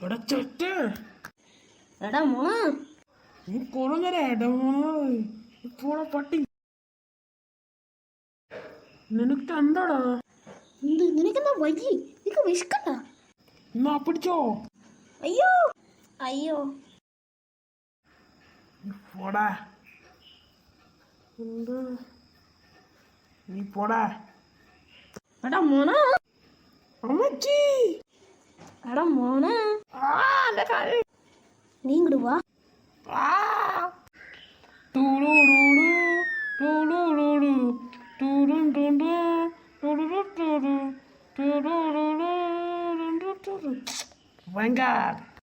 എടാ ചെറ്റേ, എടാ മോണ, നീ കുളങ്ങര എടാ മോനെ, ഇപ്പോളെ പട്ടി. നിനക്ക് എന്താടാ? നിനക്കെന്താ വയ്യ? നിനക്ക് വിശക്കണ്ട? എന്നാ പിടിച്ചോ. അയ്യോ അയ്യോ, പോടാ. നീ പോടാ. എടാ മോണ, അമ്മച്ചി. എടാ മോണ, നീ ഇങ്ങോട്ട് വാ. Vanguard.